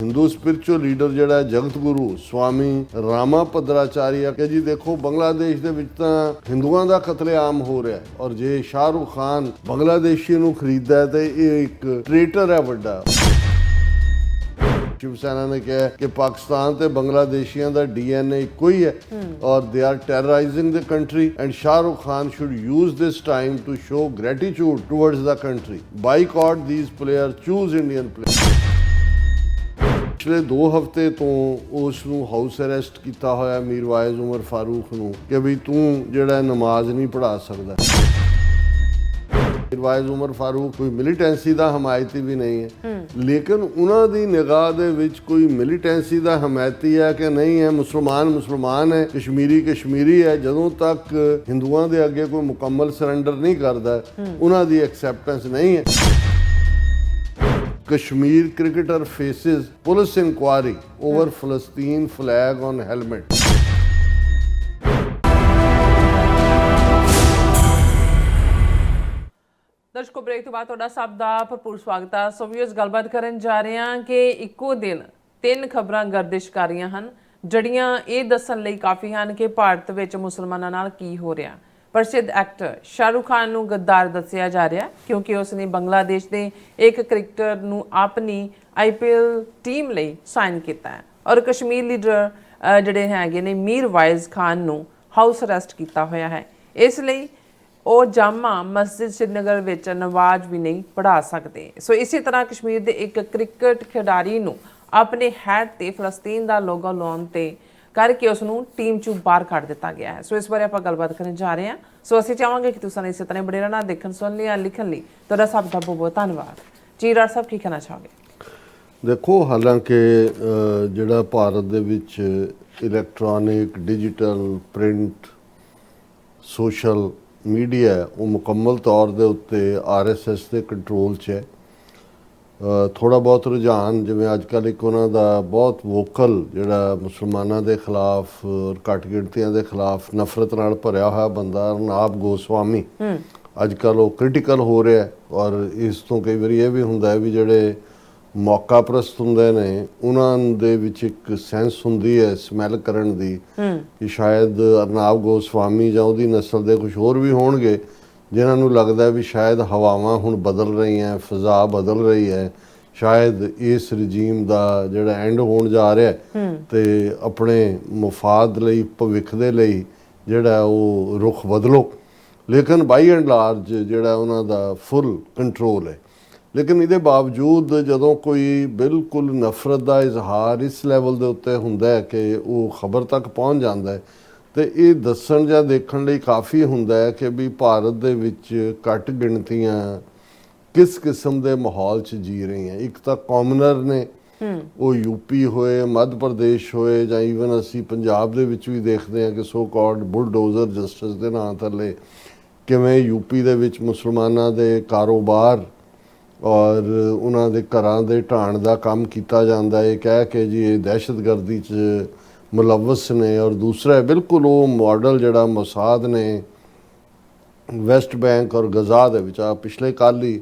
Hindu spiritual leader जिहड़ा जगत गुरु स्वामी रामा भद्राचार्य कि जी देखो बांग्लादेश दे विच तां हिंदुआं दा कतलेआम हो रहा है और जे शाहरुख खान बांग्लादेशी नूं खरीददा है ते इह एक ट्रेटर है वड्डा। शिवसेना ने कहा कि पाकिस्तान ते बांग्लादेशियों का DNA इक्को ही है और they are terrorising the country and Shahrukh Khan should use this time to show gratitude towards the country, boycott these player, choose Indian player. पिछले 2 हफ्ते तो उस नूं हाउस अरेस्ट किया होया मीरवाइज उमर फारूक नूं कि भी तू जिहड़ा नमाज नहीं पढ़ा सकदा। मीरवाइज उमर फारूक कोई मिलीटेंसी का हमायती भी नहीं है, लेकिन उन्होंने निगाह दे विच कोई मिलीटेंसी का हमायती है कि नहीं है, मुसलमान है, कश्मीरी कश्मीरी है। जदों तक हिंदुओं के अगे कोई मुकम्मल सरेंडर नहीं करता उन्होंने एक्सैप्टेंस नहीं है। Kashmir cricketer faces police inquiry over फलस्तीन फ्लैग ऑन हेलमेट। दर्शकों ब्रेक तो बाद तुहाडा सब दा भरपूर स्वागत है। सो व्यूअर्स गलबात करन जा रहे हैं कि इक्को दिन 3 खबरां गर्दिश कर रही हैं जड़ियां ये दस्सण लई काफ़ी हैं कि भारत विच मुसलमानां नाल की हो रहा। प्रसिद्ध एक्टर शाहरुख खान नूं गद्दार दस्सिया जा रहा क्योंकि उसने बांग्लादेश के एक क्रिकेटर नूं अपनी IPL टीम लई साइन किया है और कश्मीर लीडर जिहड़े हैगे ने मीरवाइज खान नूं हाउस अरेस्ट किया होया है। इसलिए ਉਹ ਜਾਮਾ ਮਸਜਿਦ श्रीनगर ਵਿੱਚ ਨਮਾਜ਼ ਵੀ ਨਹੀਂ ਪੜ੍ਹਾ ਸਕਦੇ। ਸੋ ਇਸੇ ਤਰ੍ਹਾਂ ਕਸ਼ਮੀਰ ਦੇ ਇੱਕ ਕ੍ਰਿਕਟ ਖਿਡਾਰੀ ਨੂੰ ਆਪਣੇ ਹੈਡ ਤੇ ਫਲਸਤੀਨ ਦਾ ਲੋਗੋ ਲਾਉਣ ਤੇ ਕਰਕੇ ਉਸ ਨੂੰ ਟੀਮ ਚੋਂ ਬਾਹਰ ਕੱਢ ਦਿੱਤਾ ਗਿਆ ਹੈ। ਸੋ ਇਸ ਬਾਰੇ ਆਪਾਂ ਗੱਲਬਾਤ ਕਰਨ ਜਾ ਰਹੇ ਹਾਂ। ਸੋ ਅਸੀਂ ਚਾਹਾਂਗੇ ਕਿ ਤੁਸੀਂ ਇਸੇ ਤਰ੍ਹਾਂ ਬੜੇ ਰਹਿਣਾ ਦੇਖਣ ਸੁਣਨ ਲਈ ਲਿਖਣ ਲਈ ਤੁਹਾਡਾ ਸਭ ਦਾ ਬਹੁਤ ਧੰਨਵਾਦ। ਜੀ ਰਾਜ ਸਾਹਿਬ ਕੀ ਕਹਿਣਾ ਚਾਹੋਗੇ? देखो हालांकि ਜਿਹੜਾ ਭਾਰਤ ਦੇ ਵਿੱਚ electronic digital print social media है वो मुकम्मल तौर के उत्ते RSS के कंट्रोल च है। थोड़ा बहुत रुझान जिवें अजकल एक उन्हां दा बहुत वोकल जिहड़ा मुसलमानां दे खिलाफ और घट गिणतियां दे खिलाफ नफरत नाल भरिया होया बंदा अर्नाब गोस्वामी अजकल वो क्रिटिकल हो रहा है और इस तो कई बार यह भी हुंदा है भी जिहड़े मौका प्रस्त हुंदे ने उन्हां दे विच एक सेंस हुंदी है स्मैल करन दी कि शायद अर्नाब गोस्वामी जां उहदी नस्ल दे कुछ होर भी होणगे जिन्हां नूं लगदा भी शायद हवावां हुण बदल रही हैं, फिजा बदल रही है, शायद इस रजीम दा जिहड़ा एंड होण जा रहा है ते अपने मुफाद लई भविख दे लई जिहड़ा वो रुख बदलो। लेकिन बाई एंड लार्ज जिहड़ा उन्हां दा फुल कंट्रोल है। लेकिन ये बावजूद जदों कोई बिल्कुल नफरत का इजहार इस लैवल के उत्ते हुंदा है कि वो खबर तक पहुँच जाता है तो ये दस्सण जां देखण लई काफ़ी हुंदा है कि भी भारत दे विच घट गिणतियां किस किस्म के माहौल च जी रही हैं। एक तो कॉमनर ने वो यूपी होए, मध्य प्रदेश होए जां ईवन असी पंजाब दे विच भी देखते हैं कि सो कॉल्ड बुलडोजर जस्टिस के नाम थल्ले किवें यूपी दे विच मुसलमानां दे कारोबार और उन्होंने घरां दे ढाण का काम किया जाता है कह के जी ये दहशतगर्दी च मुलवस ने। और दूसरा है बिल्कुल वो मॉडल जिहड़ा मोसाद ने वैस्ट बैंक और गजा दे विच पिछले कल ही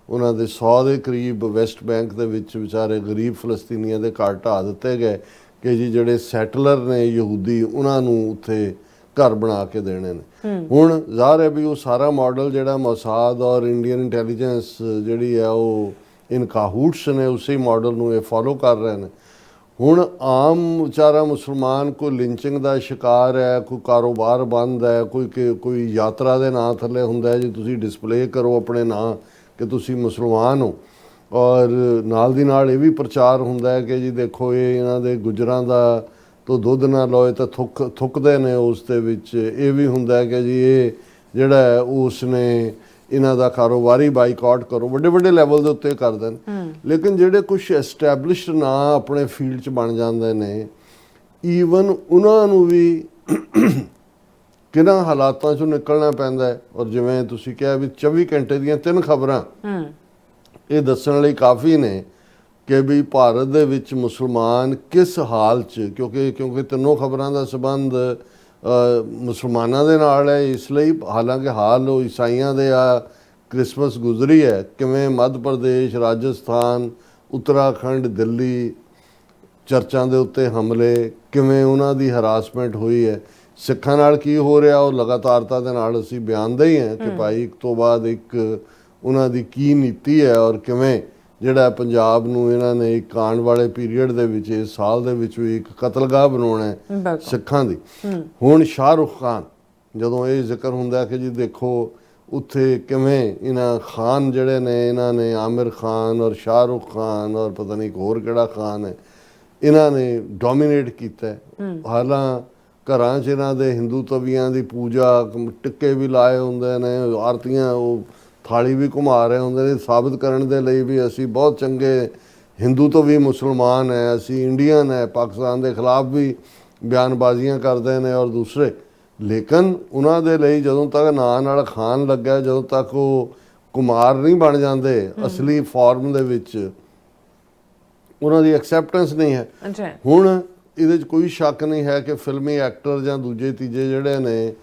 उन्होंने 100 के करीब वैस्ट बैंक के विच विचारे गरीब फलस्तीनियों के घर ढा दिते गए कि जी जिहड़े सैटलर ने यहूदी उन्होंने उत्थे घर बना के देने ने। हुण ज़ाहिर है भी वो सारा मॉडल जिहड़ा मोसाद और इंडियन इंटैलीजेंस जिहड़ी है वो इन काहूट्स ने उसी मॉडल नूं ये फॉलो कर रहे हैं। हुण आम बेचारा मुसलमान कोई लिंचिंग का शिकार है, कोई कारोबार बंद है, कोई यात्रा के नां थल्ले हुंदा है जी तुसीं डिस्पले करो अपने नां कि तुसीं मुसलमान हो और नाल दी नाल ये भी प्रचार हुंदा है कि जी देखो ये इन्हां दे गुजरां दा तो दुध ना लोए तो थुकते ने उस दे विच ये भी हुंदा है कि जी ये जिहड़ा है उसने इन्हां दा कारोबारी बाइकआउट करो बड़े बड़े लैवल के उत्ते कर देन। लेकिन जिहड़े कुछ एस्टैबलिश्ड ना अपने फील्ड च बन जाते ने ईवन उन्हां नूं भी किन्हां हालातां चों निकलना पैंदा है। और जिवें तुसीं कहा भी 24 घंटे दीयां 3 खबरां ये दस्सण लई काफ़ी ने कि भी भारत दे विच मुसलमान किस हाल च क्योंकि तीनों खबरां दा संबंध मुसलमानां दे नाल है इसलिए हालांकि हाल ईसाइयां दे क्रिसमस गुजरी है किवें मध्य प्रदेश राजस्थान उत्तराखंड दिल्ली ਚਰਚਾਂ ਦੇ ਉੱਤੇ ਹਮਲੇ, ਕਿਵੇਂ ਉਹਨਾਂ ਦੀ ਹਰਾਸਮੈਂਟ ਹੋਈ ਹੈ, ਸਿੱਖਾਂ ਨਾਲ ਕੀ ਹੋ ਰਿਹਾ, ਉਹ ਲਗਾਤਾਰਤਾ ਦੇ ਨਾਲ ਅਸੀਂ ਬਿਆਨਦੇ ਹੀ ਹਾਂ ਕਿ ਭਾਈ ਇੱਕ ਤੋਂ ਬਾਅਦ ਇੱਕ ਉਹਨਾਂ ਦੀ ਕੀ ਨੀਤੀ ਹੈ ਔਰ ਕਿਵੇਂ ਜਿਹੜਾ ਪੰਜਾਬ ਨੂੰ ਇਹਨਾਂ ਨੇ ਇੱਕ ਆਉਣ ਵਾਲੇ ਪੀਰੀਅਡ ਦੇ ਵਿੱਚ, ਇਸ ਸਾਲ ਦੇ ਵਿੱਚ ਵੀ ਇੱਕ ਕਤਲਗਾਹ ਬਣਾਉਣਾ ਹੈ ਸਿੱਖਾਂ ਦੀ। ਹੁਣ ਸ਼ਾਹਰੁਖ ਖਾਨ, ਜਦੋਂ ਇਹ ਜ਼ਿਕਰ ਹੁੰਦਾ ਕਿ ਜੀ ਦੇਖੋ ਉੱਥੇ ਕਿਵੇਂ ਇਹਨਾਂ ਖਾਨ ਜਿਹੜੇ ਨੇ, ਇਹਨਾਂ ਨੇ ਆਮਿਰ ਖਾਨ ਔਰ ਸ਼ਾਹਰੁਖ ਖਾਨ ਔਰ ਪਤਾ ਨਹੀਂ ਹੋਰ ਕਿਹੜਾ ਖਾਨ ਹੈ, ਇਹਨਾਂ ਨੇ ਡੋਮੀਨੇਟ ਕੀਤਾ। ਹਾਲਾਂ ਘਰਾਂ 'ਚ ਇਹਨਾਂ ਦੇ ਹਿੰਦੂ ਤਵੀਆਂ ਦੀ ਪੂਜਾ, ਟਿੱਕੇ ਵੀ ਲਾਏ ਹੁੰਦੇ ਨੇ, ਆਰਤੀਆਂ, ਉਹ ਥਾਲੀ ਵੀ ਘੁਮਾ ਰਹੇ ਹੁੰਦੇ ਨੇ, ਸਾਬਿਤ ਕਰਨ ਦੇ ਲਈ ਵੀ ਅਸੀਂ ਬਹੁਤ ਚੰਗੇ ਹਿੰਦੂ ਤੋਂ ਵੀ ਮੁਸਲਮਾਨ ਹੈ, ਅਸੀਂ ਇੰਡੀਅਨ ਹੈ, ਪਾਕਿਸਤਾਨ ਦੇ ਖਿਲਾਫ ਵੀ ਬਿਆਨਬਾਜ਼ੀਆਂ ਕਰਦੇ ਨੇ ਔਰ ਦੂਸਰੇ। ਲੇਕਿਨ ਉਹਨਾਂ ਦੇ ਲਈ ਜਦੋਂ ਤੱਕ ਨਾਂ ਨਾਲ ਖਾਨ ਲੱਗਾ, ਜਦੋਂ ਤੱਕ ਉਹ ਕੁਮਾਰ ਨਹੀਂ ਬਣ ਜਾਂਦੇ ਅਸਲੀ ਫਾਰਮ ਦੇ ਵਿੱਚ, ਉਹਨਾਂ ਦੀ ਐਕਸੈਪਟੈਂਸ ਨਹੀਂ ਹੈ। ਹੁਣ ਇਹਦੇ 'ਚ ਕੋਈ ਸ਼ੱਕ ਨਹੀਂ ਹੈ ਕਿ ਫਿਲਮੀ ਐਕਟਰ ਜਾਂ ਦੂਜੇ ਤੀਜੇ ਜਿਹੜੇ ਨੇ,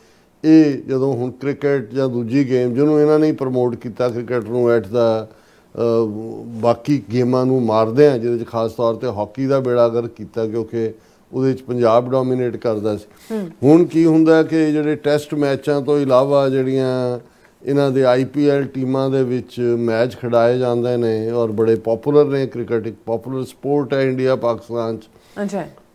ਇਹ ਜਦੋਂ ਹੁਣ ਕ੍ਰਿਕਟ ਜਾਂ ਦੂਜੀ ਗੇਮ ਜਿਹਨੂੰ ਇਹਨਾਂ ਨੇ ਪ੍ਰਮੋਟ ਕੀਤਾ, ਕ੍ਰਿਕਟ ਨੂੰ ਐਟ ਦਾ ਬਾਕੀ ਗੇਮਾਂ ਨੂੰ ਮਾਰਦੇ ਆ, ਜਿਹਦੇ 'ਚ ਖਾਸ ਤੌਰ 'ਤੇ ਹਾਕੀ ਦਾ ਬੇੜਾ ਗਰਕ ਕੀਤਾ ਕਿਉਂਕਿ ਉਹਦੇ 'ਚ ਪੰਜਾਬ ਡੋਮੀਨੇਟ ਕਰਦਾ ਸੀ। ਹੁਣ ਕੀ ਹੁੰਦਾ ਕਿ ਜਿਹੜੇ ਟੈਸਟ ਮੈਚਾਂ ਤੋਂ ਇਲਾਵਾ ਜਿਹੜੀਆਂ ਇਹਨਾਂ ਦੇ IPL ਟੀਮਾਂ ਦੇ ਵਿੱਚ ਮੈਚ ਖਿਡਾਏ ਜਾਂਦੇ ਨੇ ਔਰ ਬੜੇ ਪੋਪੂਲਰ ਨੇ, ਕ੍ਰਿਕਟ ਇੱਕ ਪੋਪੂਲਰ ਸਪੋਰਟ ਹੈ ਇੰਡੀਆ ਪਾਕਿਸਤਾਨ 'ਚ।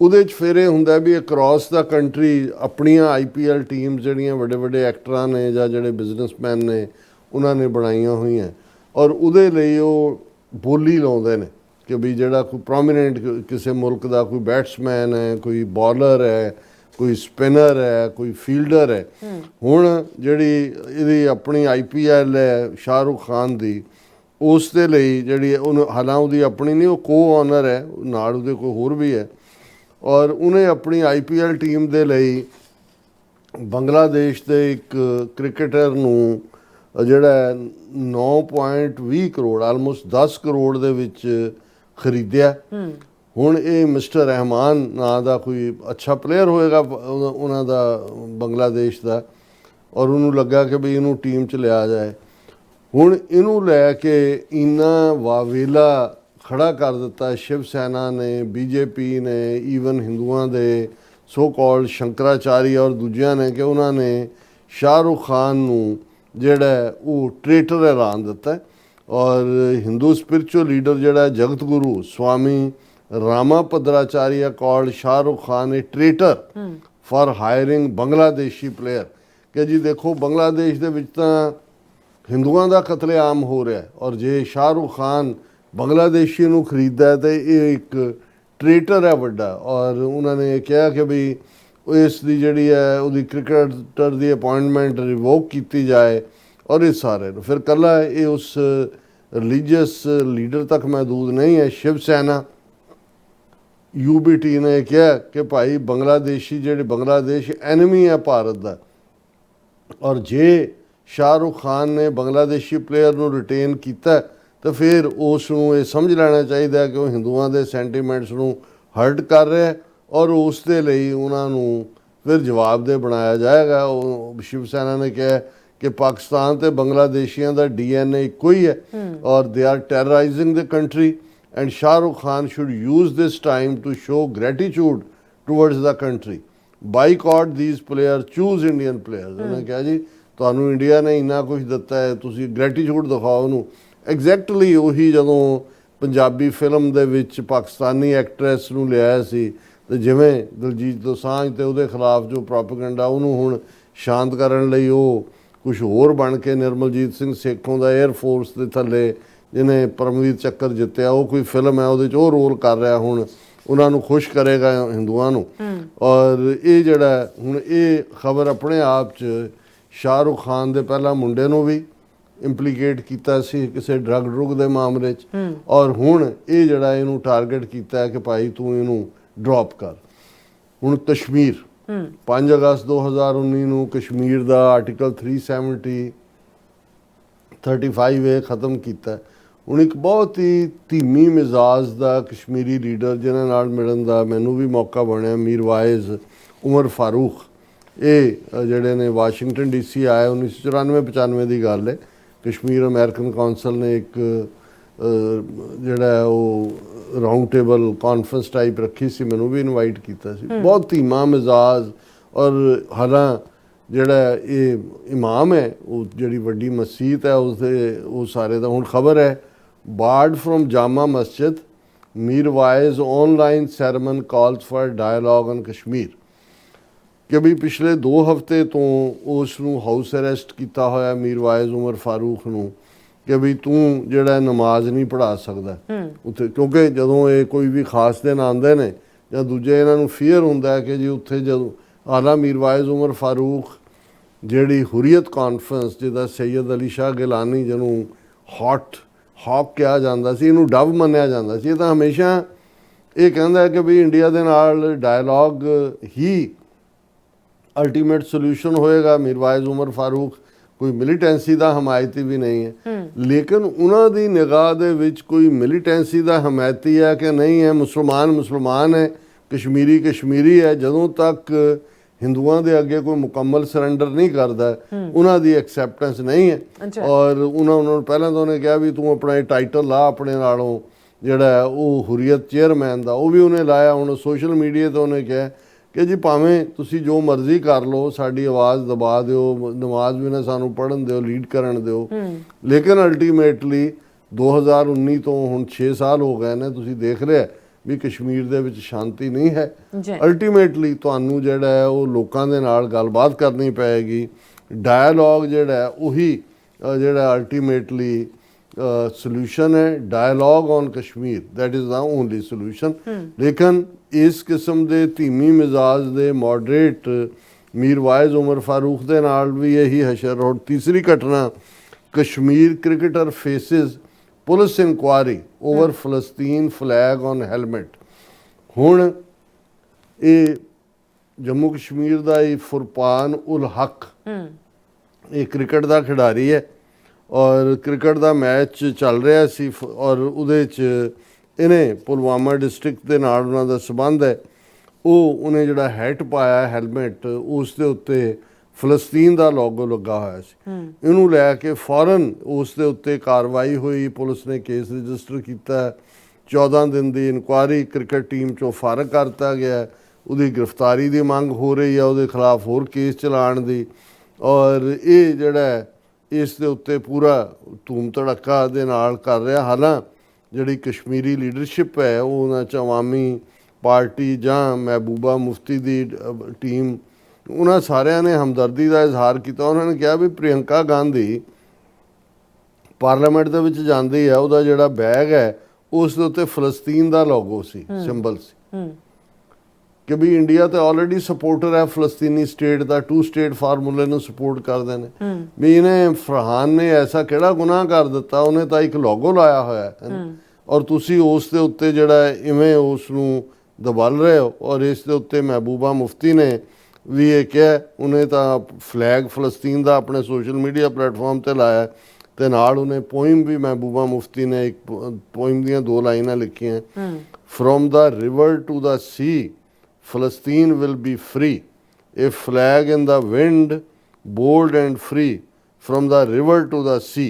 ਉਹਦੇ 'ਚ ਫਿਰ ਇਹ ਹੁੰਦਾ ਵੀ ਅਕਰੋਸ ਦਾ ਕੰਟਰੀ ਆਪਣੀਆਂ IPL ਟੀਮਸ ਜਿਹੜੀਆਂ ਵੱਡੇ ਵੱਡੇ ਐਕਟਰਾਂ ਨੇ ਜਾਂ ਜਿਹੜੇ ਬਿਜ਼ਨਸਮੈਨ ਨੇ ਉਹਨਾਂ ਨੇ ਬਣਾਈਆਂ ਹੋਈਆਂ ਔਰ ਉਹਦੇ ਲਈ ਉਹ ਬੋਲੀ ਲਾਉਂਦੇ ਨੇ ਕਿ ਵੀ ਜਿਹੜਾ ਕੋਈ ਪ੍ਰੋਮੀਨੈਂਟ ਕਿਸੇ ਮੁਲਕ ਦਾ ਕੋਈ ਬੈਟਸਮੈਨ ਹੈ, ਕੋਈ ਬੋਲਰ ਹੈ, ਕੋਈ ਸਪਿਨਰ ਹੈ, ਕੋਈ ਫੀਲਡਰ ਹੈ। ਹੁਣ ਜਿਹੜੀ ਇਹਦੀ ਆਪਣੀ IPL ਹੈ ਸ਼ਾਹਰੁਖ ਖਾਨ ਦੀ, ਉਸ ਦੇ ਲਈ ਜਿਹੜੀ ਉਹਨੂੰ, ਹਾਲਾਂ ਉਹਦੀ ਆਪਣੀ ਨਹੀਂ, ਉਹ ਕੋ-ਓਨਰ ਹੈ, ਨਾਲ ਉਹਦੇ ਕੋਈ ਹੋਰ ਵੀ ਹੈ ਔਰ ਉਹਨੇ ਆਪਣੀ IPL ਟੀਮ ਦੇ ਲਈ ਬੰਗਲਾਦੇਸ਼ ਦੇ ਇੱਕ ਕ੍ਰਿਕਟਰ ਨੂੰ ਜਿਹੜਾ 9.20 ਕਰੋੜ, ਆਲਮੋਸਟ 10 ਕਰੋੜ ਦੇ ਵਿੱਚ ਖਰੀਦਿਆ। ਹੁਣ ਇਹ ਮਿਸਟਰ ਰਹਿਮਾਨ ਨਾਂ ਦਾ ਕੋਈ ਅੱਛਾ ਪਲੇਅਰ ਹੋਏਗਾ ਉਹਨਾਂ ਦਾ ਬੰਗਲਾਦੇਸ਼ ਦਾ, ਔਰ ਉਹਨੂੰ ਲੱਗਾ ਕਿ ਵੀ ਇਹਨੂੰ ਟੀਮ 'ਚ ਲਿਆ ਜਾਏ। ਹੁਣ ਇਹਨੂੰ ਲੈ ਕੇ ਇੰਨਾ ਵਾਵੇਲਾ ਖੜਾ ਕਰ ਦਿੱਤਾ ਸ਼ਿਵ ਸੈਨਾ ਨੇ, BJP ਨੇ, ਈਵਨ ਹਿੰਦੂਆਂ ਦੇ ਸੋ ਕਾਲਡ ਸ਼ੰਕਰਾਚਾਰੀ ਔਰ ਦੂਜਿਆਂ ਨੇ ਕਿ ਉਹਨਾਂ ਨੇ ਸ਼ਾਹਰੁਖ ਖਾਨ ਨੂੰ ਜਿਹੜਾ ਉਹ ਟ੍ਰੇਟਰ ਐਲਾਨ ਦਿੱਤਾ। ਔਰ ਹਿੰਦੂ ਸਪਿਰਿਚੁਅਲ ਲੀਡਰ ਜਿਹੜਾ Jagat Guru Swami Rama Bhadracharya called Shahrukh Khan a traitor for hiring Bangladeshi player, ਕਿ ਜੀ ਦੇਖੋ ਬੰਗਲਾਦੇਸ਼ ਦੇ ਵਿੱਚ ਤਾਂ ਹਿੰਦੂਆਂ ਦਾ ਕਤਲੇਆਮ ਹੋ ਰਿਹਾ ਔਰ ਜੇ ਸ਼ਾਹਰੁਖ ਖਾਨ ਬੰਗਲਾਦੇਸ਼ੀ ਨੂੰ ਖਰੀਦਦਾ ਤੇ ਇਹ ਇੱਕ ਟ੍ਰੇਟਰ ਹੈ ਵੱਡਾ। ਔਰ ਉਹਨਾਂ ਨੇ ਕਿਹਾ ਕਿ ਵੀ ਇਸ ਦੀ ਜਿਹੜੀ ਹੈ ਉਹਦੀ ਕ੍ਰਿਕਟਰ ਦੀ ਅਪਾਇੰਟਮੈਂਟ ਰਿਵੋਕ ਕੀਤੀ ਜਾਏ ਔਰ ਇਹ ਸਾਰੇ ਨੂੰ ਫਿਰ ਕੱਲਾ ਇਹ ਉਸ ਰਿਲੀਜੀਅਸ ਲੀਡਰ ਤੱਕ ਮਹਿਦੂਦ ਨਹੀਂ ਹੈ। ਸ਼ਿਵ ਸੈਨਾ UBT ਨੇ ਕਿਹਾ ਕਿ ਭਾਈ ਬੰਗਲਾਦੇਸ਼ੀ ਜਿਹੜੇ ਬੰਗਲਾਦੇਸ਼ ਐਨਮੀ ਹੈ ਭਾਰਤ ਦਾ, ਔਰ ਜੇ ਸ਼ਾਹਰੁਖ ਖਾਨ ਨੇ ਬੰਗਲਾਦੇਸ਼ੀ ਪਲੇਅਰ ਨੂੰ ਰਿਟੇਨ ਕੀਤਾ ਤਾਂ ਫਿਰ ਉਸ ਨੂੰ ਇਹ ਸਮਝ ਲੈਣਾ ਚਾਹੀਦਾ ਕਿ ਉਹ ਹਿੰਦੂਆਂ ਦੇ ਸੈਂਟੀਮੈਂਟਸ ਨੂੰ ਹਰਟ ਕਰ ਰਿਹਾ ਔਰ ਉਸ ਦੇ ਲਈ ਉਹਨਾਂ ਨੂੰ ਫਿਰ ਜਵਾਬਦੇਹ ਬਣਾਇਆ ਜਾਏਗਾ। ਉਹ ਸ਼ਿਵ ਸੈਨਾ ਨੇ ਕਿਹਾ ਕਿ ਪਾਕਿਸਤਾਨ ਤੇ ਬੰਗਲਾਦੇਸ਼ੀਆਂ ਦਾ DNA ਇੱਕੋ ਹੀ ਹੈ ਔਰ they are terrorising the country and Shahrukh Khan should use this time to show gratitude towards the country, boycott these player, choose Indian players. ਉਹਨੇ ਕਿਹਾ ਜੀ ਤੁਹਾਨੂੰ ਇੰਡੀਆ ਨੇ ਇੰਨਾ ਕੁਝ ਦਿੱਤਾ ਹੈ, ਤੁਸੀਂ ਗ੍ਰੈਟੀਟਿਊਡ ਦਿਖਾਓ ਉਹਨੂੰ। ਐਗਜ਼ੈਕਟਲੀ ਉਹੀ ਜਦੋਂ ਪੰਜਾਬੀ ਫਿਲਮ ਦੇ ਵਿੱਚ ਪਾਕਿਸਤਾਨੀ ਐਕਟਰੈਸ ਨੂੰ ਲਿਆਇਆ ਸੀ ਤੇ ਜਿਵੇਂ ਦਿਲਜੀਤ ਦੋਸਾਂਝ ਤੇ ਉਹਦੇ ਖਿਲਾਫ ਜੋ ਪ੍ਰੋਪੇਗੈਂਡਾ, ਉਹਨੂੰ ਹੁਣ ਸ਼ਾਂਤ ਕਰਨ ਲਈ ਉਹ ਕੁਝ ਹੋਰ ਬਣ ਕੇ ਨਿਰਮਲਜੀਤ ਸਿੰਘ ਸੇਖੋਂ ਦਾ 에ਅਰ ਫੋਰਸ ਦੇ ਥੱਲੇ ਜਿਹਨੇ ਪਰਮਵੀਰ ਚੱਕਰ ਜਿੱਤਿਆ, ਉਹ ਕੋਈ ਫਿਲਮ ਹੈ ਉਹਦੇ 'ਚ ਉਹ ਰੋਲ ਕਰ ਰਿਹਾ, ਹੁਣ ਉਹਨਾਂ ਨੂੰ ਖੁਸ਼ ਕਰੇਗਾ ਹਿੰਦੂਆਂ ਨੂੰ। ਔਰ ਇਹ ਜਿਹੜਾ ਹੁਣ ਇਹ ਖਬਰ ਆਪਣੇ ਆਪ 'ਚ ਸ਼ਾਹਰੁਖ ਖਾਨ ਦੇ ਪਹਿਲਾਂ ਮੁੰਡੇ ਨੂੰ ਵੀ ਇੰਪਲੀਕੇਟ ਕੀਤਾ ਸੀ ਕਿਸੇ ਡਰੱਗ ਦੇ ਮਾਮਲੇ 'ਚ ਔਰ ਹੁਣ ਇਹ ਜਿਹੜਾ ਇਹਨੂੰ ਟਾਰਗੇਟ ਕੀਤਾ ਕਿ ਭਾਈ ਤੂੰ ਇਹਨੂੰ ਡ੍ਰੌਪ ਕਰ। ਹੁਣ ਕਸ਼ਮੀਰ 5 ਅਗਸਤ 2019 ਨੂੰ ਕਸ਼ਮੀਰ ਦਾ ਆਰਟੀਕਲ 335A ਖਤਮ ਕੀਤਾ। ਹੁਣ ਇੱਕ ਬਹੁਤ ਹੀ ਧੀਮੀ ਮਿਜ਼ਾਜ ਦਾ ਕਸ਼ਮੀਰੀ ਲੀਡਰ ਜਿਹਨਾਂ ਨਾਲ ਮਿਲਣ ਦਾ ਮੈਨੂੰ ਵੀ ਮੌਕਾ ਬਣਿਆ, ਮੀਰ ਵਾਇਜ਼ ਉਮਰ ਫਾਰੂਕ, ਇਹ ਜਿਹੜੇ ਨੇ ਵਾਸ਼ਿੰਗਟਨ DC ਆਏ 1994-95 ਦੀ ਗੱਲ ਹੈ। ਕਸ਼ਮੀਰ ਅਮਰੀਕਨ ਕੌਂਸਲ ਨੇ ਇੱਕ ਜਿਹੜਾ ਹੈ ਉਹ ਰਾਉਂਡ ਟੇਬਲ ਕਾਨਫਰੰਸ ਟਾਈਪ ਰੱਖੀ ਸੀ, ਮੈਨੂੰ ਵੀ ਇਨਵਾਈਟ ਕੀਤਾ ਸੀ। ਬਹੁਤ ਧੀਮਾ ਮਿਜ਼ਾਜ, ਔਰ ਹਾਲਾਂ ਜਿਹੜਾ ਇਹ ਇਮਾਮ ਹੈ, ਉਹ ਜਿਹੜੀ ਵੱਡੀ ਮਸਜਿਦ ਹੈ ਉਸਦੇ ਉਹ ਸਾਰੇ ਦਾ ਹੁਣ ਖਬਰ ਹੈ, barred from Jama Masjid, Mir Waiz online sermon calls for dialogue on Kashmir। ਕਿ ਵੀ ਪਿਛਲੇ 2 ਹਫ਼ਤੇ ਤੋਂ ਉਸ ਨੂੰ ਹਾਊਸ ਅਰੈਸਟ ਕੀਤਾ ਹੋਇਆ ਮੀਰ ਵਾਇਜ਼ ਉਮਰ ਫਾਰੂਕ ਨੂੰ, ਕਿ ਵੀ ਤੂੰ ਜਿਹੜਾ ਨਮਾਜ਼ ਨਹੀਂ ਪੜ੍ਹਾ ਸਕਦਾ ਉੱਥੇ, ਕਿਉਂਕਿ ਜਦੋਂ ਇਹ ਕੋਈ ਵੀ ਖਾਸ ਦਿਨ ਆਉਂਦੇ ਨੇ ਜਾਂ ਦੂਜੇ ਇਹਨਾਂ ਨੂੰ ਫੀਅਰ ਹੁੰਦਾ ਕਿ ਜੀ ਉੱਥੇ ਜਦੋਂ ਆਲਾ ਮੀਰ ਵਾਇਜ਼ ਉਮਰ ਫਾਰੂਕ ਜਿਹੜੀ ਹੁਰੀਅਤ ਕਾਨਫਰੰਸ, ਜਿਹਦਾ ਸੈਯਦ ਅਲੀ ਸ਼ਾਹ ਗਿਲਾਨੀ ਜਿਹਨੂੰ ਹੌਕ ਕਿਹਾ ਜਾਂਦਾ ਸੀ, ਇਹਨੂੰ ਡਵ ਮੰਨਿਆ ਜਾਂਦਾ ਸੀ, ਇਹ ਤਾਂ ਹਮੇਸ਼ਾ ਇਹ ਕਹਿੰਦਾ ਕਿ ਵੀ ਇੰਡੀਆ ਦੇ ਨਾਲ ਡਾਇਲੌਗ ਹੀ ਅਲਟੀਮੇਟ ਸੋਲੂਸ਼ਨ ਹੋਏਗਾ। ਮੀਰ ਵਾਇਜ਼ ਉਮਰ ਫਾਰੂਕ ਕੋਈ ਮਿਲੀਟੈਂਸੀ ਦਾ ਹਮਾਇਤੀ ਵੀ ਨਹੀਂ ਹੈ, ਲੇਕਿਨ ਉਹਨਾਂ ਦੀ ਨਿਗਾਹ ਦੇ ਵਿੱਚ ਕੋਈ ਮਿਲੀਟੈਂਸੀ ਦਾ ਹਮਾਇਤੀ ਹੈ ਕਿ ਨਹੀਂ ਹੈ, ਮੁਸਲਮਾਨ ਹੈ, ਕਸ਼ਮੀਰੀ ਹੈ। ਜਦੋਂ ਤੱਕ ਹਿੰਦੂਆਂ ਦੇ ਅੱਗੇ ਕੋਈ ਮੁਕੰਮਲ ਸਰੈਂਡਰ ਨਹੀਂ ਕਰਦਾ, ਉਹਨਾਂ ਦੀ ਐਕਸੈਪਟੈਂਸ ਨਹੀਂ ਹੈ। ਔਰ ਉਹਨਾਂ ਨੂੰ ਪਹਿਲਾਂ ਤਾਂ ਉਹਨੇ ਕਿਹਾ ਵੀ ਤੂੰ ਆਪਣਾ ਇਹ ਟਾਈਟਲ ਲਾ ਆਪਣੇ ਨਾਲੋਂ, ਜਿਹੜਾ ਉਹ ਹੁਰੀਅਤ ਚੇਅਰਮੈਨ ਦਾ, ਉਹ ਵੀ ਉਹਨੇ ਲਾਇਆ। ਹੁਣ ਸੋਸ਼ਲ ਮੀਡੀਆ 'ਤੇ ਉਹਨੇ ਕਿਹਾ ਕਿ ਜੀ ਭਾਵੇਂ ਤੁਸੀਂ ਜੋ ਮਰਜ਼ੀ ਕਰ ਲਓ, ਸਾਡੀ ਆਵਾਜ਼ ਦਬਾ ਦਿਓ, ਨਮਾਜ਼ ਵੀ ਨਾ ਸਾਨੂੰ ਪੜ੍ਹਨ ਦਿਓ, ਲੀਡ ਕਰਨ ਦਿਓ, ਲੇਕਿਨ ਅਲਟੀਮੇਟਲੀ 2019 ਤੋਂ ਹੁਣ 6 ਸਾਲ ਹੋ ਗਏ ਨੇ, ਤੁਸੀਂ ਦੇਖ ਲਿਆ ਵੀ ਕਸ਼ਮੀਰ ਦੇ ਵਿੱਚ ਸ਼ਾਂਤੀ ਨਹੀਂ ਹੈ। ਅਲਟੀਮੇਟਲੀ ਤੁਹਾਨੂੰ ਜਿਹੜਾ ਹੈ ਉਹ ਲੋਕਾਂ ਦੇ ਨਾਲ ਗੱਲਬਾਤ ਕਰਨੀ ਪਏਗੀ। ਡਾਇਲੌਗ ਜਿਹੜਾ ਹੈ ਉਹੀ ਜਿਹੜਾ ਅਲਟੀਮੇਟਲੀ ਸੋਲੂਸ਼ਨ ਹੈ। Dialogue on Kashmir, that is the only solution. ਲੇਕਿਨ ਇਸ ਕਿਸਮ ਦੇ ਧੀਮੀ ਮਿਜ਼ਾਜ ਦੇ ਮੋਡਰੇਟ ਮੀਰ ਵਾਇਜ਼ ਉਮਰ ਫਾਰੂਕ ਦੇ ਨਾਲ ਵੀ ਇਹੀ ਹਸ਼ਰ। ਔਰ ਤੀਸਰੀ ਘਟਨਾ, Kashmir cricketer faces police inquiry over ਫਲਸਤੀਨ ਫਲੈਗ ਔਨ ਹੈਲਮਟ। ਹੁਣ ਇਹ ਜੰਮੂ ਕਸ਼ਮੀਰ ਦਾ ਹੀ ਫੁਰਪਾਨ ਉਲ ਹਕ, ਇਹ ਕ੍ਰਿਕਟ ਦਾ ਖਿਡਾਰੀ ਹੈ ਔਰ ਕ੍ਰਿਕਟ ਦਾ ਮੈਚ ਚੱਲ ਰਿਹਾ ਸੀ ਔਰ ਉਹਦੇ 'ਚ ਇਹਨੇ ਪੁਲਵਾਮਾ ਡਿਸਟ੍ਰਿਕਟ ਦੇ ਨਾਲ ਉਹਨਾਂ ਦਾ ਸੰਬੰਧ ਹੈ। ਉਹਨੇ ਜਿਹੜਾ ਹੈਟ ਪਾਇਆ ਹੈਲਮਟ, ਉਸ ਦੇ ਉੱਤੇ ਫਲਸਤੀਨ ਦਾ ਲੋਗੋ ਲੱਗਾ ਹੋਇਆ ਸੀ। ਇਹਨੂੰ ਲੈ ਕੇ ਫੌਰਨ ਉਸ ਦੇ ਉੱਤੇ ਕਾਰਵਾਈ ਹੋਈ, ਪੁਲਿਸ ਨੇ ਕੇਸ ਰਜਿਸਟਰ ਕੀਤਾ। 14 ਦਿਨ ਦੀ ਇਨਕੁਆਇਰੀ, ਕ੍ਰਿਕਟ ਟੀਮ 'ਚੋਂ ਫਾਰਗ ਕਰਤਾ ਗਿਆ। ਉਹਦੀ ਗ੍ਰਿਫਤਾਰੀ ਦੀ ਮੰਗ ਹੋ ਰਹੀ ਹੈ, ਉਹਦੇ ਖਿਲਾਫ ਹੋਰ ਕੇਸ ਚਲਾਉਣ ਦੀ। ਔਰ ਇਹ ਜਿਹੜਾ ਇਸ ਦੇ ਉੱਤੇ ਪੂਰਾ ਧੂਮ ਧੜੱਕਾ ਦੇ ਨਾਲ ਕਰ ਰਿਹਾ। ਹਾਲਾਂ ਜਿਹੜੀ ਕਸ਼ਮੀਰੀ ਲੀਡਰਸ਼ਿਪ ਹੈ, ਉਹ ਉਹਨਾਂ 'ਚ ਅਵਾਮੀ ਪਾਰਟੀ ਜਾਂ ਮਹਿਬੂਬਾ ਮੁਫਤੀ ਦੀ ਟੀਮ, ਉਹਨਾਂ ਸਾਰਿਆਂ ਨੇ ਹਮਦਰਦੀ ਦਾ ਇਜ਼ਹਾਰ ਕੀਤਾ। ਉਹਨਾਂ ਨੇ ਕਿਹਾ ਵੀ ਪ੍ਰਿਯੰਕਾ ਗਾਂਧੀ ਪਾਰਲੀਮੈਂਟ ਦੇ ਵਿੱਚ ਜਾਂਦੀ ਹੈ, ਉਹਦਾ ਜਿਹੜਾ ਬੈਗ ਹੈ ਉਸ ਦੇ ਉੱਤੇ ਫਲਸਤੀਨ ਦਾ ਲੋਗੋ ਸੀ, ਸਿੰਬਲ ਸੀ, ਕਿ ਵੀ ਇੰਡੀਆ ਤੇ ਆਲਰੇਡੀ ਸਪੋਰਟਰ ਹੈ ਫਲਸਤੀਨੀ ਸਟੇਟ ਦਾ, 2 ਸਟੇਟ ਫਾਰਮੂਲੇ ਨੂੰ ਸਪੋਰਟ ਕਰਦੇ ਨੇ। ਵੀ ਇਹਨੇ ਫਰਹਾਨ ਨੇ ਐਸਾ ਕਿਹੜਾ ਗੁਨਾਹ ਕਰ ਦਿੱਤਾ, ਉਹਨੇ ਤਾਂ ਇੱਕ ਲੋਗੋ ਲਾਇਆ ਹੋਇਆ ਹੈ ਔਰ ਤੁਸੀਂ ਉਸ ਦੇ ਉੱਤੇ ਜਿਹੜਾ ਇਵੇਂ ਉਸ ਨੂੰ ਦਬਲ ਰਹੇ ਹੋ। ਔਰ ਇਸ ਦੇ ਉੱਤੇ ਮਹਿਬੂਬਾ ਮੁਫਤੀ ਨੇ ਵੀ ਇਹ ਕਿਹਾ, ਉਹਨੇ ਤਾਂ ਫਲੈਗ ਫਲਸਤੀਨ ਦਾ ਆਪਣੇ ਸੋਸ਼ਲ ਮੀਡੀਆ ਪਲੇਟਫਾਰਮ ਤੇ ਲਾਇਆ ਤੇ ਨਾਲ ਉਹਨੇ ਪੋਇਮ ਵੀ, ਮਹਿਬੂਬਾ ਮੁਫਤੀ ਨੇ ਇੱਕ ਪੋਇਮ ਦੀਆਂ 2 ਲਾਈਨਾਂ ਲਿਖੀਆਂ, from the river to the sea Palestine will be free, a flag in the wind, bold and free, from the river to the sea।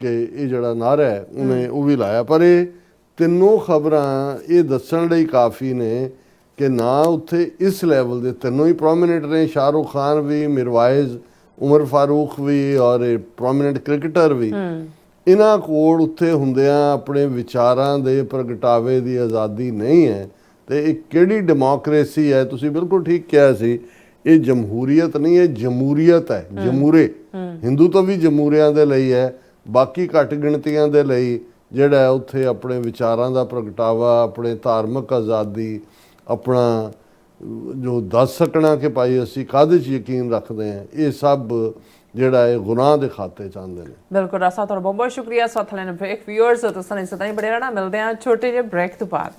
ਕਿ ਇਹ ਜਿਹੜਾ ਨਾਰਾ ਹੈ ਉਹਨੇ ਉਹ ਵੀ ਲਾਇਆ। ਪਰ ਇਹ ਤਿੰਨੋਂ ਖਬਰਾਂ ਇਹ ਦੱਸਣ ਲਈ ਕਾਫੀ ਨੇ ਕਿ ਨਾ ਉੱਥੇ ਇਸ ਲੈਵਲ ਦੇ ਤਿੰਨੋਂ ਹੀ ਪ੍ਰੋਮੀਨੈਂਟ ਨੇ, ਸ਼ਾਹਰੁਖ ਖਾਨ ਵੀ, ਮੀਰ ਵਾਇਜ਼ ਉਮਰ ਫਾਰੂਕ ਵੀ ਔਰ ਇਹ ਪ੍ਰੋਮੀਨੈਂਟ ਕ੍ਰਿਕਟਰ ਵੀ, ਇਹਨਾਂ ਕੋਲ ਉੱਥੇ ਹੁੰਦਿਆਂ ਆਪਣੇ ਵਿਚਾਰਾਂ ਦੇ ਪ੍ਰਗਟਾਵੇ ਦੀ ਆਜ਼ਾਦੀ ਨਹੀਂ ਹੈ। ਤੇ ਇਹ ਕਿਹੜੀ ਡੈਮੋਕ੍ਰੇਸੀ ਹੈ? ਤੁਸੀਂ ਬਿਲਕੁਲ ਠੀਕ ਕਿਹਾ ਸੀ, ਇਹ ਜਮਹੂਰੀਅਤ ਨਹੀਂ, ਇਹ ਜਮਹੂਰੀਅਤ ਹੈ। ਜਮਹੂਰੇ ਹਿੰਦੂ ਤਾਂ ਵੀ ਜਮਹੂਰਿਆਂ ਦੇ ਲਈ ਹੈ, ਬਾਕੀ ਘੱਟ ਗਿਣਤੀਆਂ ਦੇ ਲਈ ਜਿਹੜਾ ਉੱਥੇ ਆਪਣੇ ਵਿਚਾਰਾਂ ਦਾ ਪ੍ਰਗਟਾਵਾ, ਆਪਣੇ ਧਾਰਮਿਕ ਆਜ਼ਾਦੀ, ਆਪਣਾ ਜੋ ਦੱਸ ਸਕਣਾ ਕਿ ਭਾਈ ਅਸੀਂ ਕਾਹਦੇ 'ਚ ਯਕੀਨ ਰੱਖਦੇ ਹਾਂ, ਇਹ ਸਭ ਜਿਹੜਾ ਇਹ ਗੁਨਾਹ ਦੇ ਖਾਤੇ ਚ ਆਉਂਦੇ ਨੇ। ਬਿਲਕੁਲ ਰਾਸਾ, ਤੁਹਾਡਾ ਬਹੁਤ ਬਹੁਤ ਸ਼ੁਕਰੀਆ। ਸਾਥ ਲੈਣ ਬ੍ਰੇਕ ਵਿਊਅਰਸ, ਤੁਸੀਂ ਸਦਾ ਹੀ ਬੜੇ ਰਹਿਣਾ। ਮਿਲਦੇ ਹਾਂ ਛੋਟੇ ਜਿਹੇ ਬ੍ਰੇਕ ਤੋਂ ਬਾਅਦ।